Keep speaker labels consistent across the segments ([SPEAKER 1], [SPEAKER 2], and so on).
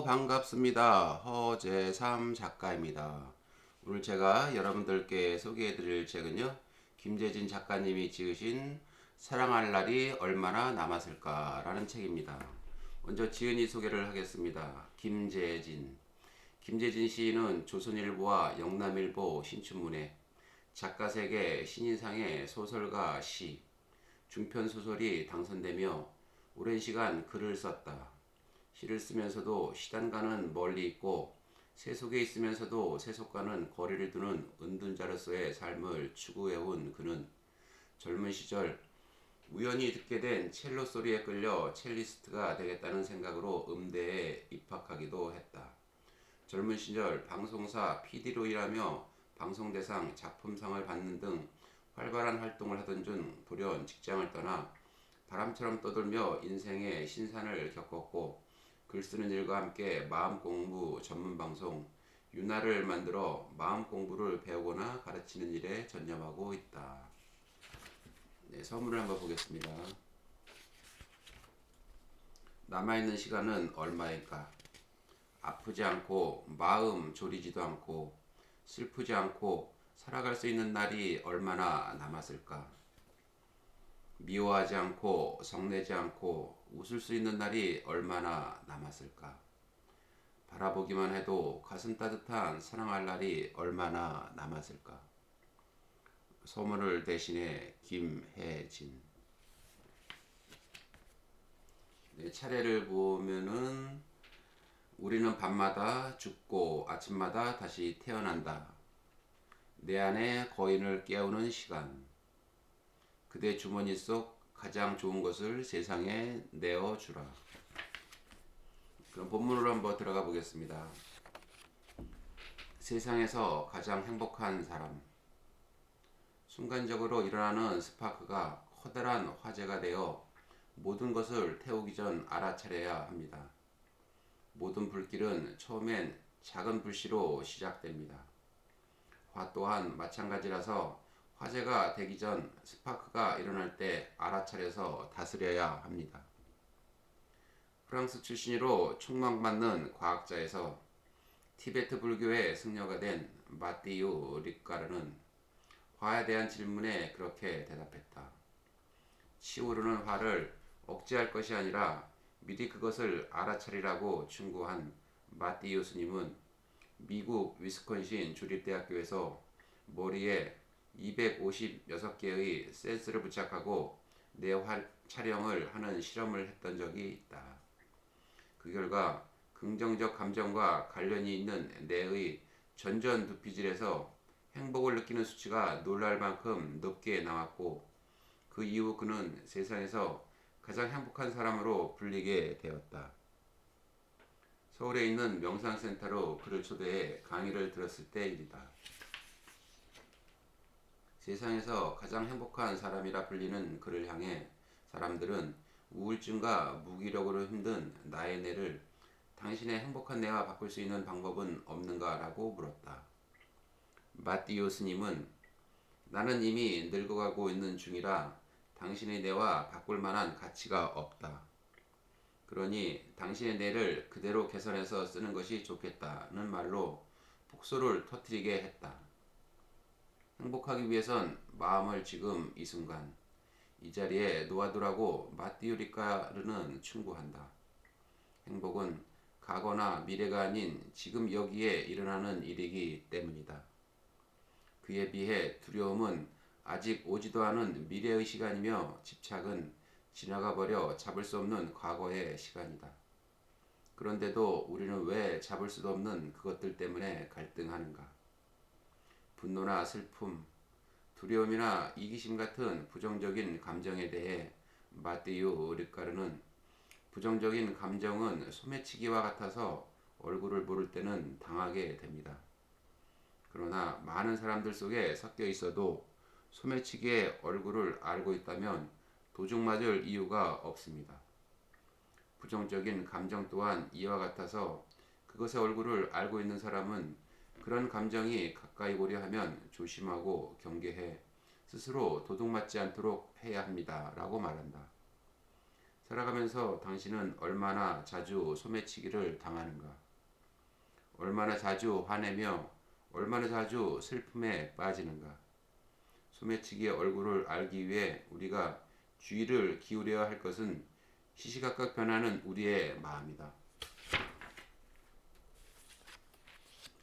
[SPEAKER 1] 반갑습니다. 허재삼 작가입니다. 오늘 제가 여러분들께 소개해드릴 책은요, 김재진 작가님이 지으신 사랑할 날이 얼마나 남았을까 라는 책입니다. 먼저 지은이 소개를 하겠습니다. 김재진. 김재진 시인은 조선일보와 영남일보 신춘문예, 작가세계 신인상의 소설가 시, 중편소설이 당선되며 오랜 시간 글을 썼다. 시를 쓰면서도 시단과는 멀리 있고 세속에 있으면서도 세속과는 거리를 두는 은둔자로서의 삶을 추구해온 그는 젊은 시절 우연히 듣게 된 첼로 소리에 끌려 첼리스트가 되겠다는 생각으로 음대에 입학하기도 했다. 젊은 시절 방송사 PD로 일하며 방송대상 작품상을 받는 등 활발한 활동을 하던 중 돌연 직장을 떠나 바람처럼 떠돌며 인생의 신산을 겪었고 글 쓰는 일과 함께 마음공부 전문 방송 유나를 만들어 마음공부를 배우거나 가르치는 일에 전념하고 있다. 네, 서문을 한번 보겠습니다. 남아있는 시간은 얼마일까? 아프지 않고 마음 졸이지도 않고 슬프지 않고 살아갈 수 있는 날이 얼마나 남았을까? 미워하지 않고 성내지 않고 웃을 수 있는 날이 얼마나 남았을까? 바라보기만 해도 가슴 따뜻한 사랑할 날이 얼마나 남았을까? 소문을 대신해 김혜진. 네, 차례를 보면은 우리는 밤마다 죽고 아침마다 다시 태어난다. 내 안에 거인을 깨우는 시간. 그대 주머니 속 가장 좋은 것을 세상에 내어주라. 그럼 본문으로 한번 들어가 보겠습니다. 세상에서 가장 행복한 사람. 순간적으로 일어나는 스파크가 커다란 화재가 되어 모든 것을 태우기 전 알아차려야 합니다. 모든 불길은 처음엔 작은 불씨로 시작됩니다. 화 또한 마찬가지라서 화재가 되기 전 스파크가 일어날 때 알아차려서 다스려야 합니다. 프랑스 출신으로 촉망받는 과학자에서 티베트 불교의 승려가 된 마띠유 리까르는 화에 대한 질문에 그렇게 대답했다. 치우르는 화를 억제할 것이 아니라 미리 그것을 알아차리라고 충고한 마띠유 스님은 미국 위스콘신 주립대학교에서 머리에 256개의 센스를 부착하고 뇌 촬영을 하는 실험을 했던 적이 있다. 그 결과 긍정적 감정과 관련이 있는 뇌의 전전 두피질에서 행복을 느끼는 수치가 놀랄 만큼 높게 나왔고 그 이후 그는 세상에서 가장 행복한 사람으로 불리게 되었다. 서울에 있는 명상센터로 그를 초대해 강의를 들었을 때 일이다. 세상에서 가장 행복한 사람이라 불리는 그를 향해 사람들은 우울증과 무기력으로 힘든 나의 뇌를 당신의 행복한 뇌와 바꿀 수 있는 방법은 없는가? 라고 물었다. 마띠오 스님은 나는 이미 늙어가고 있는 중이라 당신의 뇌와 바꿀 만한 가치가 없다. 그러니 당신의 뇌를 그대로 개선해서 쓰는 것이 좋겠다는 말로 폭소를 터뜨리게 했다. 행복하기 위해선 마음을 지금 이 순간 이 자리에 놓아두라고 마띠오 리카르는 충고한다. 행복은 과거나 미래가 아닌 지금 여기에 일어나는 일이기 때문이다. 그에 비해 두려움은 아직 오지도 않은 미래의 시간이며 집착은 지나가 버려 잡을 수 없는 과거의 시간이다. 그런데도 우리는 왜 잡을 수도 없는 그것들 때문에 갈등하는가? 분노나 슬픔, 두려움이나 이기심 같은 부정적인 감정에 대해 마띠유 리카르는 부정적인 감정은 소매치기와 같아서 얼굴을 모를 때는 당하게 됩니다. 그러나 많은 사람들 속에 섞여 있어도 소매치기의 얼굴을 알고 있다면 도둑 맞을 이유가 없습니다. 부정적인 감정 또한 이와 같아서 그것의 얼굴을 알고 있는 사람은 그런 감정이 가까이 오려 하면 조심하고 경계해 스스로 도둑맞지 않도록 해야 합니다. 라고 말한다. 살아가면서 당신은 얼마나 자주 소매치기를 당하는가? 얼마나 자주 화내며 얼마나 자주 슬픔에 빠지는가? 소매치기의 얼굴을 알기 위해 우리가 주의를 기울여야 할 것은 시시각각 변하는 우리의 마음이다.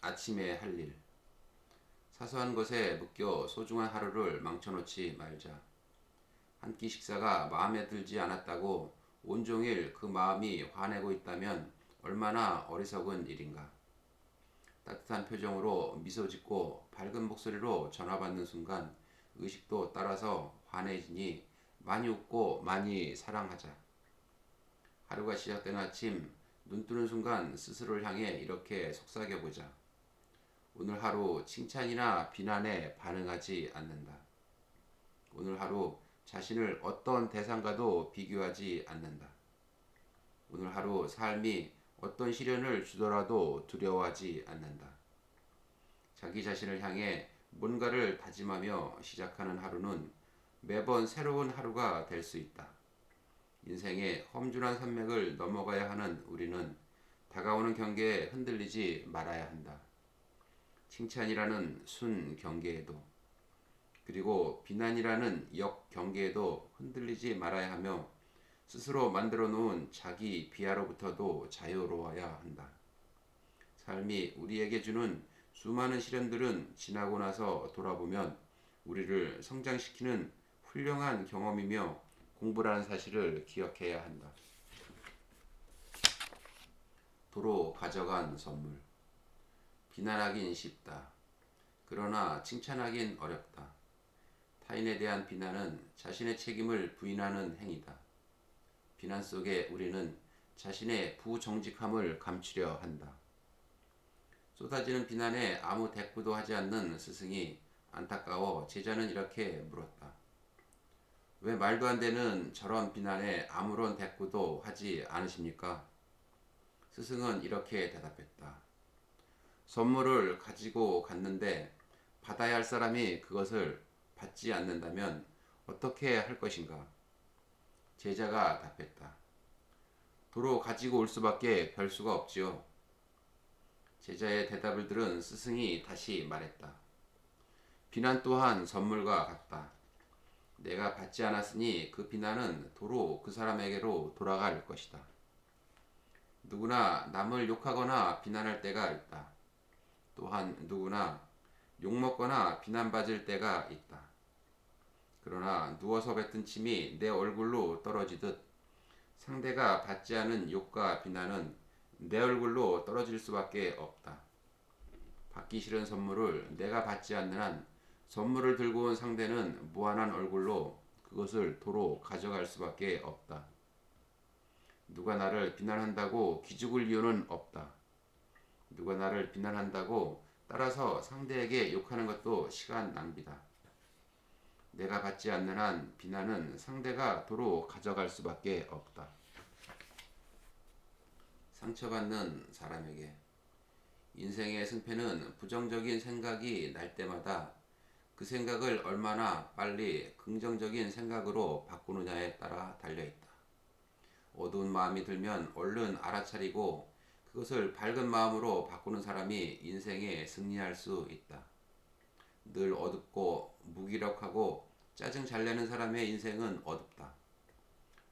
[SPEAKER 1] 아침에 할 일. 사소한 것에 묶여 소중한 하루를 망쳐놓지 말자. 한 끼 식사가 마음에 들지 않았다고 온종일 그 마음이 화내고 있다면 얼마나 어리석은 일인가. 따뜻한 표정으로 미소 짓고 밝은 목소리로 전화 받는 순간 의식도 따라서 환해지니 많이 웃고 많이 사랑하자. 하루가 시작된 아침 눈 뜨는 순간 스스로를 향해 이렇게 속삭여보자. 오늘 하루 칭찬이나 비난에 반응하지 않는다. 오늘 하루 자신을 어떤 대상과도 비교하지 않는다. 오늘 하루 삶이 어떤 시련을 주더라도 두려워하지 않는다. 자기 자신을 향해 뭔가를 다짐하며 시작하는 하루는 매번 새로운 하루가 될 수 있다. 인생의 험준한 산맥을 넘어가야 하는 우리는 다가오는 경계에 흔들리지 말아야 한다. 칭찬이라는 순 경계에도 그리고 비난이라는 역 경계에도 흔들리지 말아야 하며 스스로 만들어 놓은 자기 비하로부터도 자유로워야 한다. 삶이 우리에게 주는 수많은 시련들은 지나고 나서 돌아보면 우리를 성장시키는 훌륭한 경험이며 공부라는 사실을 기억해야 한다. 도로 가져간 선물. 비난하긴 쉽다. 그러나 칭찬하긴 어렵다. 타인에 대한 비난은 자신의 책임을 부인하는 행위다. 비난 속에 우리는 자신의 부정직함을 감추려 한다. 쏟아지는 비난에 아무 대꾸도 하지 않는 스승이 안타까워 제자는 이렇게 물었다. 왜 말도 안 되는 저런 비난에 아무런 대꾸도 하지 않으십니까? 스승은 이렇게 대답했다. 선물을 가지고 갔는데 받아야 할 사람이 그것을 받지 않는다면 어떻게 할 것인가? 제자가 답했다. 도로 가지고 올 수밖에 별 수가 없지요. 제자의 대답을 들은 스승이 다시 말했다. 비난 또한 선물과 같다. 내가 받지 않았으니 그 비난은 도로 그 사람에게로 돌아갈 것이다. 누구나 남을 욕하거나 비난할 때가 있다. 또한 누구나 욕먹거나 비난받을 때가 있다. 그러나 누워서 뱉은 침이 내 얼굴로 떨어지듯 상대가 받지 않은 욕과 비난은 내 얼굴로 떨어질 수밖에 없다. 받기 싫은 선물을 내가 받지 않는 한 선물을 들고 온 상대는 무한한 얼굴로 그것을 도로 가져갈 수밖에 없다. 누가 나를 비난한다고 기죽을 이유는 없다. 누가 나를 비난한다고 따라서 상대에게 욕하는 것도 시간 낭비다. 내가 받지 않는 한 비난은 상대가 도로 가져갈 수밖에 없다. 상처받는 사람에게 인생의 승패는 부정적인 생각이 날 때마다 그 생각을 얼마나 빨리 긍정적인 생각으로 바꾸느냐에 따라 달려있다. 어두운 마음이 들면 얼른 알아차리고 그것을 밝은 마음으로 바꾸는 사람이 인생에 승리할 수 있다. 늘 어둡고 무기력하고 짜증 잘 내는 사람의 인생은 어둡다.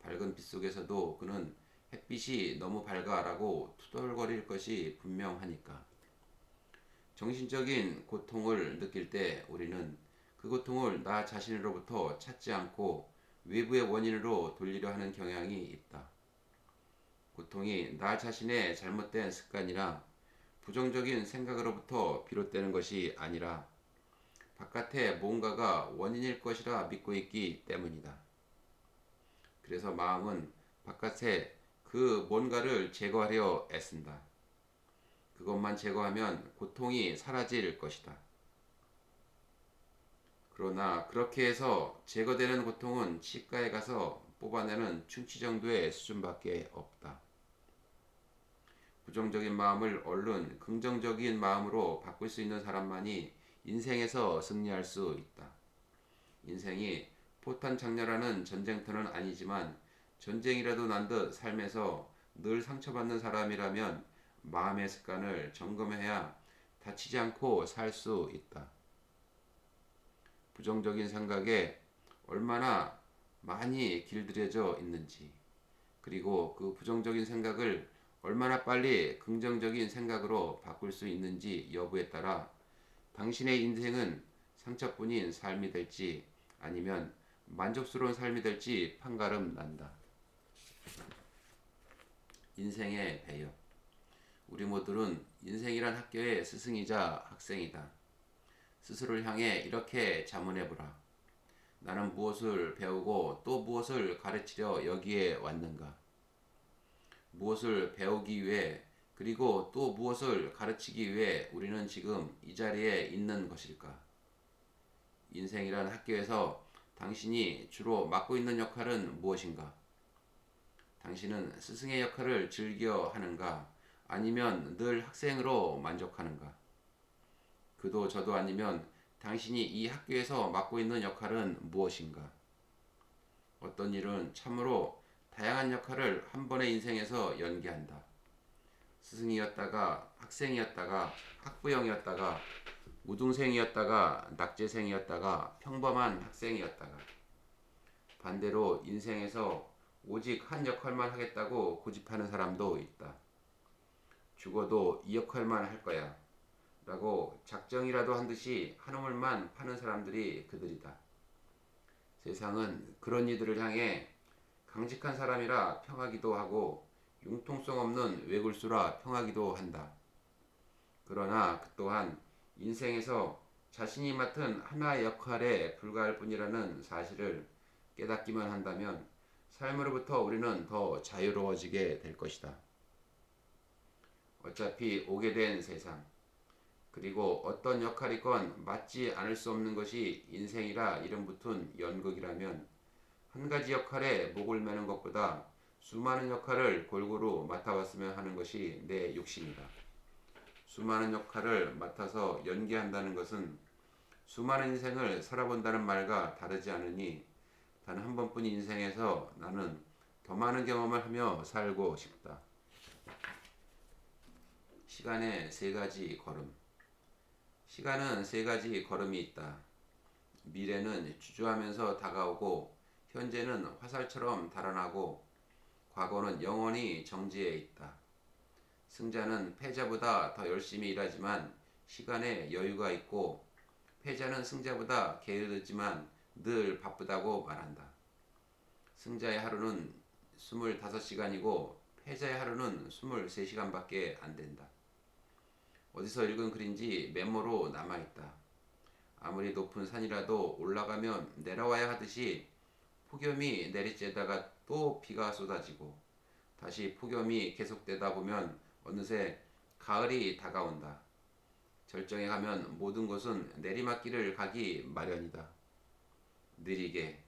[SPEAKER 1] 밝은 빛 속에서도 그는 햇빛이 너무 밝아라고 투덜거릴 것이 분명하니까. 정신적인 고통을 느낄 때 우리는 그 고통을 나 자신으로부터 찾지 않고 외부의 원인으로 돌리려 하는 경향이 있다. 고통이 나 자신의 잘못된 습관이나 부정적인 생각으로부터 비롯되는 것이 아니라 바깥에 뭔가가 원인일 것이라 믿고 있기 때문이다. 그래서 마음은 바깥에 그 뭔가를 제거하려 애쓴다. 그것만 제거하면 고통이 사라질 것이다. 그러나 그렇게 해서 제거되는 고통은 치과에 가서 뽑아내는 충치 정도의 수준밖에 없다. 부정적인 마음을 얼른 긍정적인 마음으로 바꿀 수 있는 사람만이 인생에서 승리할 수 있다. 인생이 포탄 장렬하는 전쟁터는 아니지만 전쟁이라도 난 듯 삶에서 늘 상처받는 사람이라면 마음의 습관을 점검해야 다치지 않고 살 수 있다. 부정적인 생각에 얼마나 많이 길들여져 있는지, 그리고 그 부정적인 생각을 얼마나 빨리 긍정적인 생각으로 바꿀 수 있는지 여부에 따라 당신의 인생은 상처뿐인 삶이 될지 아니면 만족스러운 삶이 될지 판가름 난다. 인생의 배역. 우리 모두는 인생이란 학교의 스승이자 학생이다. 스스로를 향해 이렇게 자문해보라. 나는 무엇을 배우고 또 무엇을 가르치려 여기에 왔는가? 무엇을 배우기 위해 그리고 또 무엇을 가르치기 위해 우리는 지금 이 자리에 있는 것일까? 인생이란 학교에서 당신이 주로 맡고 있는 역할은 무엇인가? 당신은 스승의 역할을 즐겨 하는가? 아니면 늘 학생으로 만족하는가? 그도 저도 아니면 당신이 이 학교에서 맡고 있는 역할은 무엇인가? 어떤 일은 참으로 다양한 역할을 한 번의 인생에서 연기한다. 스승이었다가 학생이었다가 학부형이었다가 우등생이었다가 낙제생이었다가 평범한 학생이었다가 반대로 인생에서 오직 한 역할만 하겠다고 고집하는 사람도 있다. 죽어도 이 역할만 할 거야 라고 작정이라도 한 듯이 한 우물만 파는 사람들이 그들이다. 세상은 그런 이들을 향해 강직한 사람이라 평하기도 하고 융통성 없는 외굴수라 평하기도 한다. 그러나 그 또한 인생에서 자신이 맡은 하나의 역할에 불과할 뿐이라는 사실을 깨닫기만 한다면 삶으로부터 우리는 더 자유로워지게 될 것이다. 어차피 오게 된 세상, 그리고 어떤 역할이건 맡지 않을 수 없는 것이 인생이라 이름 붙은 연극이라면 한 가지 역할에 목을 매는 것보다 수많은 역할을 골고루 맡아봤으면 하는 것이 내 욕심이다. 수많은 역할을 맡아서 연기한다는 것은 수많은 인생을 살아본다는 말과 다르지 않으니 단 한 번뿐인 인생에서 나는 더 많은 경험을 하며 살고 싶다. 시간의 세 가지 걸음. 시간은 세 가지 걸음이 있다. 미래는 주저하면서 다가오고 현재는 화살처럼 달아나고 과거는 영원히 정지해 있다. 승자는 패자보다 더 열심히 일하지만 시간에 여유가 있고 패자는 승자보다 게으르지만 늘 바쁘다고 말한다. 승자의 하루는 25시간이고 패자의 하루는 23시간밖에 안 된다. 어디서 읽은 글인지 메모로 남아있다. 아무리 높은 산이라도 올라가면 내려와야 하듯이 폭염이 내리쬐다가 또 비가 쏟아지고 다시 폭염이 계속되다 보면 어느새 가을이 다가온다. 절정에 가면 모든 것은 내리막길을 가기 마련이다. 느리게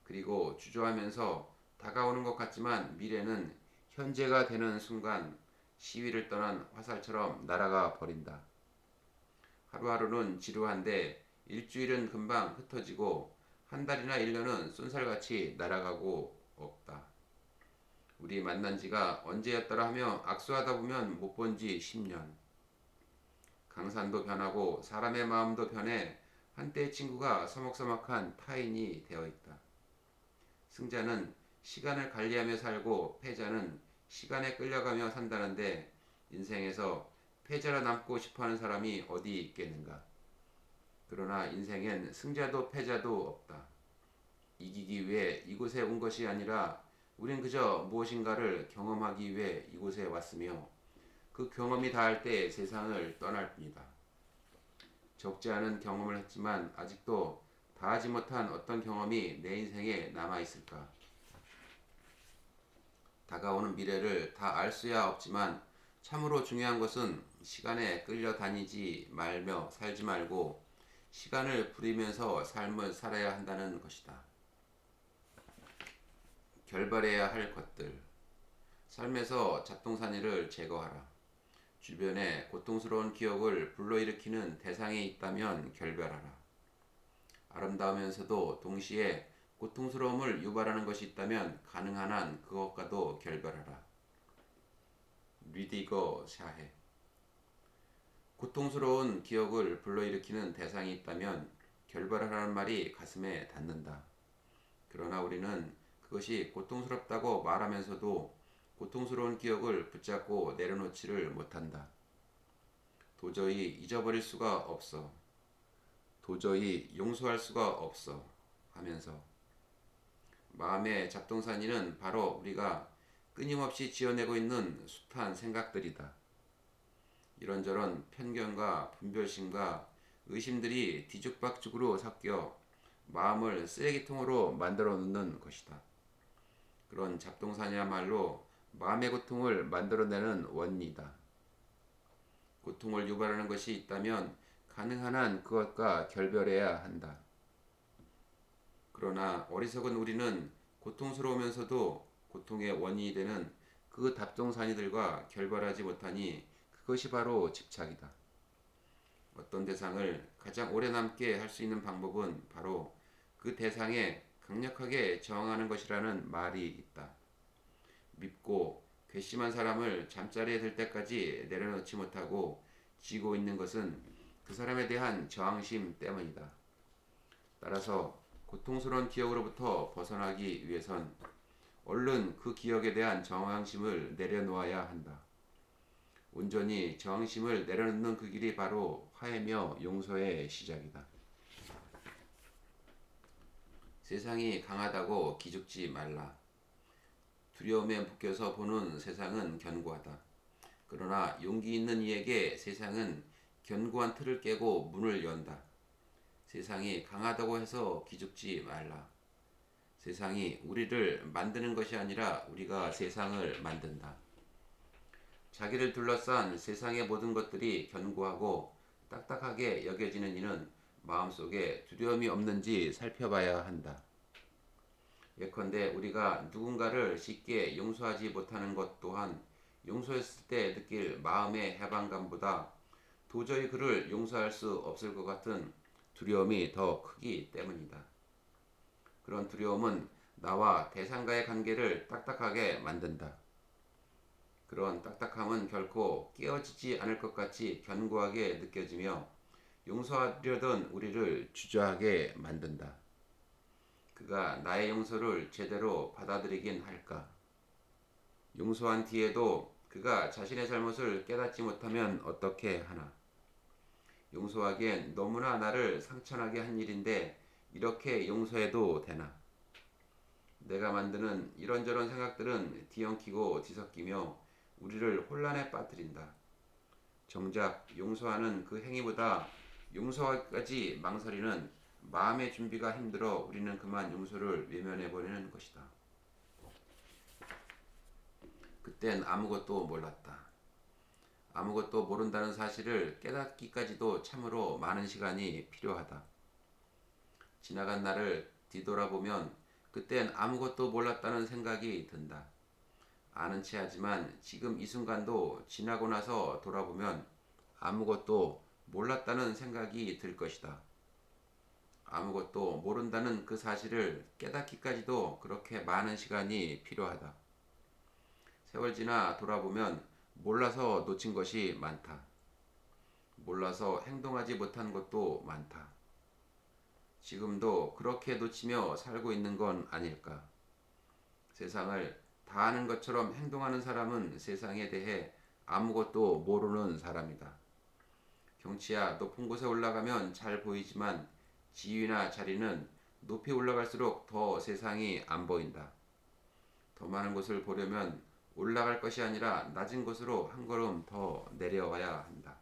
[SPEAKER 1] 그리고 주저하면서 다가오는 것 같지만 미래는 현재가 되는 순간 시위를 떠난 화살처럼 날아가 버린다. 하루하루는 지루한데 일주일은 금방 흩어지고 한 달이나 1년은 쏜살같이 날아가고 없다. 우리 만난 지가 언제였더라 하며 악수하다 보면 못 본 지 10년. 강산도 변하고 사람의 마음도 변해 한때의 친구가 서먹서먹한 타인이 되어 있다. 승자는 시간을 관리하며 살고 패자는 시간에 끌려가며 산다는데 인생에서 패자로 남고 싶어하는 사람이 어디 있겠는가? 그러나 인생엔 승자도 패자도 없다. 이기기 위해 이곳에 온 것이 아니라 우린 그저 무엇인가를 경험하기 위해 이곳에 왔으며 그 경험이 다할 때 세상을 떠날 뿐이다. 적지 않은 경험을 했지만 아직도 다하지 못한 어떤 경험이 내 인생에 남아있을까? 다가오는 미래를 다 알 수야 없지만 참으로 중요한 것은 시간에 끌려다니지 말며 살지 말고 시간을 부리면서 삶을 살아야 한다는 것이다. 결발해야 할 것들. 삶에서 잡동사니를 제거하라. 주변에 고통스러운 기억을 불러일으키는 대상이 있다면 결별하라. 아름다우면서도 동시에 고통스러움을 유발하는 것이 있다면 가능한 한 그것과도 결별하라. 리디거 샤해. 고통스러운 기억을 불러일으키는 대상이 있다면 결별하라는 말이 가슴에 닿는다. 그러나 우리는 그것이 고통스럽다고 말하면서도 고통스러운 기억을 붙잡고 내려놓지를 못한다. 도저히 잊어버릴 수가 없어. 도저히 용서할 수가 없어. 하면서 마음의 잡동사니는 바로 우리가 끊임없이 지어내고 있는 숱한 생각들이다. 이런저런 편견과 분별심과 의심들이 뒤죽박죽으로 섞여 마음을 쓰레기통으로 만들어 놓는 것이다. 그런 잡동사니야말로 마음의 고통을 만들어내는 원인이다. 고통을 유발하는 것이 있다면 가능한 한 그것과 결별해야 한다. 그러나 어리석은 우리는 고통스러우면서도 고통의 원인이 되는 그 잡동사니들과 결별하지 못하니 그것이 바로 집착이다. 어떤 대상을 가장 오래 남게 할 수 있는 방법은 바로 그 대상에 강력하게 저항하는 것이라는 말이 있다. 밉고 괘씸한 사람을 잠자리에 들 때까지 내려놓지 못하고 쥐고 있는 것은 그 사람에 대한 저항심 때문이다. 따라서 고통스러운 기억으로부터 벗어나기 위해선 얼른 그 기억에 대한 저항심을 내려놓아야 한다. 온전히 저항심을 내려놓는 그 길이 바로 화해며 용서의 시작이다. 세상이 강하다고 기죽지 말라. 두려움에 묶여서 보는 세상은 견고하다. 그러나 용기 있는 이에게 세상은 견고한 틀을 깨고 문을 연다. 세상이 강하다고 해서 기죽지 말라. 세상이 우리를 만드는 것이 아니라 우리가 세상을 만든다. 자기를 둘러싼 세상의 모든 것들이 견고하고 딱딱하게 여겨지는 이는 마음속에 두려움이 없는지 살펴봐야 한다. 예컨대 우리가 누군가를 쉽게 용서하지 못하는 것 또한 용서했을 때 느낄 마음의 해방감보다 도저히 그를 용서할 수 없을 것 같은 두려움이 더 크기 때문이다. 그런 두려움은 나와 대상과의 관계를 딱딱하게 만든다. 그런 딱딱함은 결코 깨어지지 않을 것 같이 견고하게 느껴지며 용서하려던 우리를 주저하게 만든다. 그가 나의 용서를 제대로 받아들이긴 할까? 용서한 뒤에도 그가 자신의 잘못을 깨닫지 못하면 어떻게 하나? 용서하기엔 너무나 나를 상처나게 한 일인데 이렇게 용서해도 되나? 내가 만드는 이런저런 생각들은 뒤엉키고 뒤섞이며 우리를 혼란에 빠뜨린다. 정작 용서하는 그 행위보다 용서하기까지 망설이는 마음의 준비가 힘들어 우리는 그만 용서를 외면해버리는 것이다. 그땐 아무것도 몰랐다. 아무것도 모른다는 사실을 깨닫기까지도 참으로 많은 시간이 필요하다. 지나간 날을 뒤돌아보면 그땐 아무것도 몰랐다는 생각이 든다. 아는 체 하지만 지금 이 순간도 지나고 나서 돌아보면 아무것도 몰랐다는 생각이 들 것이다. 아무것도 모른다는 그 사실을 깨닫기까지도 그렇게 많은 시간이 필요하다. 세월 지나 돌아보면 몰라서 놓친 것이 많다. 몰라서 행동하지 못한 것도 많다. 지금도 그렇게 놓치며 살고 있는 건 아닐까? 세상을 다 아는 것처럼 행동하는 사람은 세상에 대해 아무것도 모르는 사람이다. 경치야 높은 곳에 올라가면 잘 보이지만 지위나 자리는 높이 올라갈수록 더 세상이 안 보인다. 더 많은 곳을 보려면 올라갈 것이 아니라 낮은 곳으로 한 걸음 더 내려와야 한다.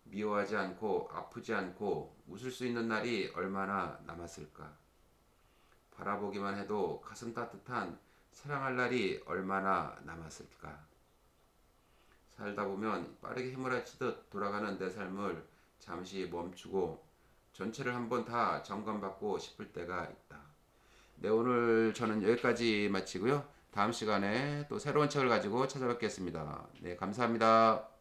[SPEAKER 1] 미워하지 않고 아프지 않고 웃을 수 있는 날이 얼마나 남았을까? 바라보기만 해도 가슴 따뜻한 사랑할 날이 얼마나 남았을까? 살다 보면 빠르게 휘몰아치듯 돌아가는 내 삶을 잠시 멈추고 전체를 한번 다 점검받고 싶을 때가 있다. 네, 오늘 저는 여기까지 마치고요. 다음 시간에 또 새로운 책을 가지고 찾아뵙겠습니다. 네, 감사합니다.